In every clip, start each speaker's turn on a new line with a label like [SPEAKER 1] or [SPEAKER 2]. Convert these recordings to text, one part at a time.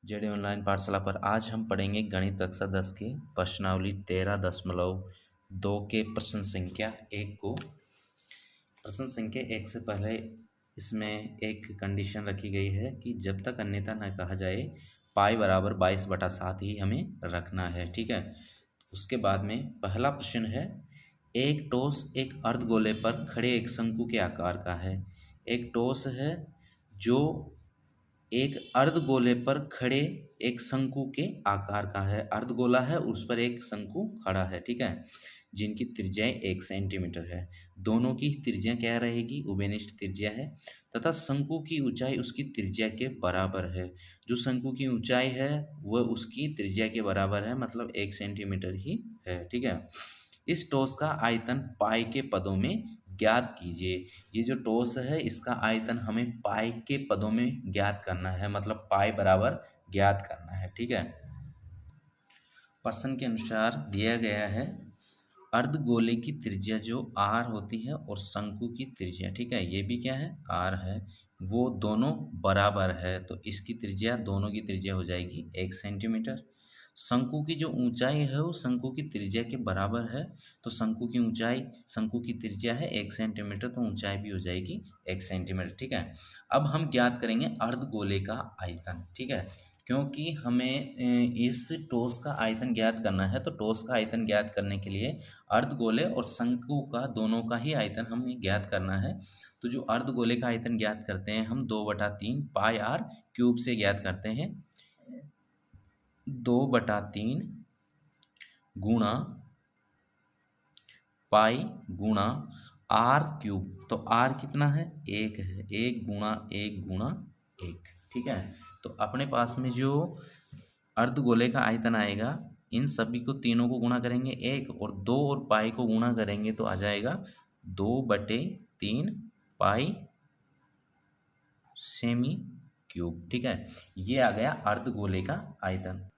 [SPEAKER 1] JD online पाठशाला पर आज हम पढ़ेंगे गणित कक्षा 10 की प्रश्नावली 13.2 के प्रश्न संख्या 1 को। प्रश्न संख्या 1 से पहले इसमें एक कंडीशन रखी गई है कि जब तक अन्यथा न कहा जाए पाई बराबर 22/7 ही हमें रखना है। ठीक है, उसके बाद में पहला प्रश्न है, एक टॉस एक अर्धगोले पर खड़े एक शंकु के आकार का है। एक टॉस है जो एक अर्धगोले पर खड़े एक शंकु के आकार का है। अर्धगोला है, उस पर एक शंकु खड़ा है। ठीक है, जिनकी त्रिज्याएं 1 सेंटीमीटर है। दोनों की त्रिज्या क्या रहेगी? उभयनिष्ठ त्रिज्या है तथा शंकु की ऊंचाई उसकी त्रिज्या के बराबर है। जो शंकु की ऊंचाई है वह उसकी त्रिज्या के बराबर है, मतलब 1 सेंटीमीटर ही है। ठीक है, इस टॉस का आयतन पाई के पदों में ज्ञात कीजिए। ये जो टॉस है इसका आयतन हमें पाई के पदों में ज्ञात करना है, मतलब पाई बराबर ज्ञात करना है। ठीक है, प्रश्न के अनुसार दिया गया है अर्धगोले की त्रिज्या जो r होती है और शंकु की त्रिज्या, ठीक है, ये भी क्या है? r है, वो दोनों बराबर है। तो इसकी त्रिज्या, दोनों की त्रिज्या हो जाएगी 1 सेंटीमीटर। शंकु की जो ऊंचाई है वो शंकु की त्रिज्या के बराबर है। तो शंकु की ऊंचाई, शंकु की त्रिज्या है 1 सेंटीमीटर, तो ऊंचाई भी हो जाएगी 1 सेंटीमीटर। ठीक है, अब हम ज्ञात करेंगे अर्धगोले का आयतन। ठीक है, क्योंकि हमें इस टॉस का आयतन ज्ञात करना है, तो टॉस का आयतन ज्ञात करने के लिए अर्धगोले और शंकु का दोनों का ही आयतन हमें ज्ञात करना है। तो जो अर्धगोले का आयतन ज्ञात करते हैं हम 2/3 पाई आर क्यूब से ज्ञात करते हैं। 2/3 गुणा पाई गुणा आर क्यूब। तो आर कितना है? 1 है, 1 गुणा 1 गुणा 1। ठीक है, तो अपने पास में जो अर्धगोले का आयतन आएगा, इन सभी को तीनों को गुणा करेंगे 1 और 2 और पाई को गुणा करेंगे तो आ जाएगा 2/3 पाई सेमी क्यूब। ठीक है, ये आ गया अर्धगोले का आयतन।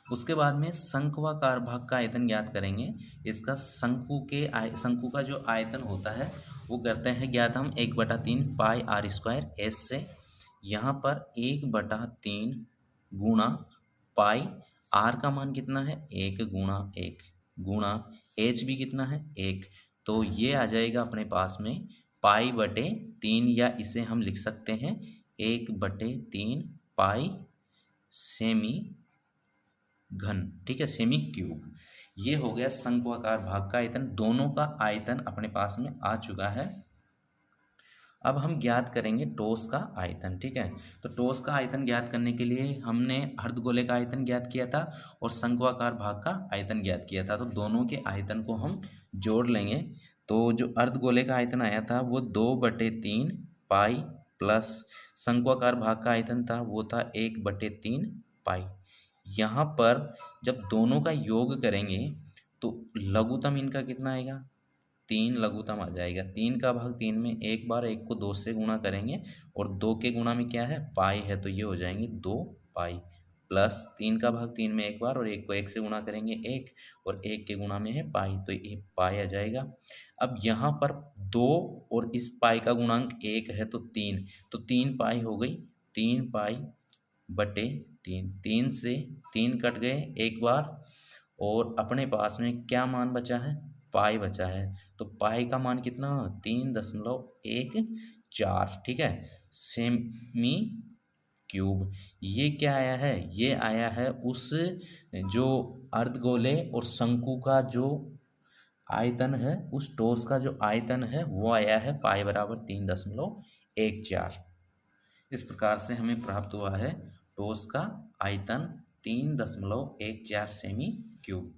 [SPEAKER 1] उसके बाद में शंक्वाकार भाग का आयतन ज्ञात करेंगे। इसका शंकु का जो आयतन होता है वो करते हैं ज्ञात हम 1/3 पाई आर स्क्वायर एस से। यहाँ पर 1/3 गुणा पाई, आर का मान कितना है? 1 गुणा 1 गुणा एच भी कितना है? 1। तो ये आ जाएगा अपने पास में पाई/3, या इसे हम लिख सकते हैं 1/3 पाई सेमी घन। ठीक है, सेमी क्यूब। ये हो गया शंक्वाकार भाग का आयतन। दोनों का आयतन अपने पास में आ चुका है। अब हम ज्ञात करेंगे टॉस का आयतन। ठीक है, तो टॉस का आयतन ज्ञात करने के लिए हमने अर्धगोले का आयतन ज्ञात किया था और शंक्वाकार भाग का आयतन ज्ञात किया था। तो दोनों के आयतन को हम जोड़ लेंगे। तो जो अर्धगोले का आयतन आया था वो 2/3 पाई प्लस शंक्वाकार भाग का आयतन था वो था 1/3 पाई। यहाँ पर जब दोनों का योग करेंगे तो लघुत्तम इनका कितना आएगा? 3 लघुत्तम आ जाएगा। 3 का भाग 3 में एक बार, 1 को 2 से गुणा करेंगे और 2 के गुणा में क्या है? पाई है, तो ये हो जाएंगे 2 पाई प्लस 3 का भाग 3 में एक बार और 1 को 1 से गुणा करेंगे 1 और 1 के गुणा में है पाई, तो ये पाई आ जाएगा। अब यहाँ पर 2 और इस पाई का गुणांक 1 है तो 3, तो 3 पाई हो गई। 3 पाई बटे 3, 3 से 3 कट गए एक बार और अपने पास में क्या मान बचा है? पाई बचा है। तो पाई का मान कितना? 3.14। ठीक है, सेमी क्यूब। ये क्या आया है? ये आया है उस जो अर्धगोले और शंकु का जो आयतन है, उस टॉस का जो आयतन है वो आया है पाई बराबर 3.14। इस प्रकार से हमें प्राप्त हुआ है टॉस का आयतन 3.14 सेमी क्यूब।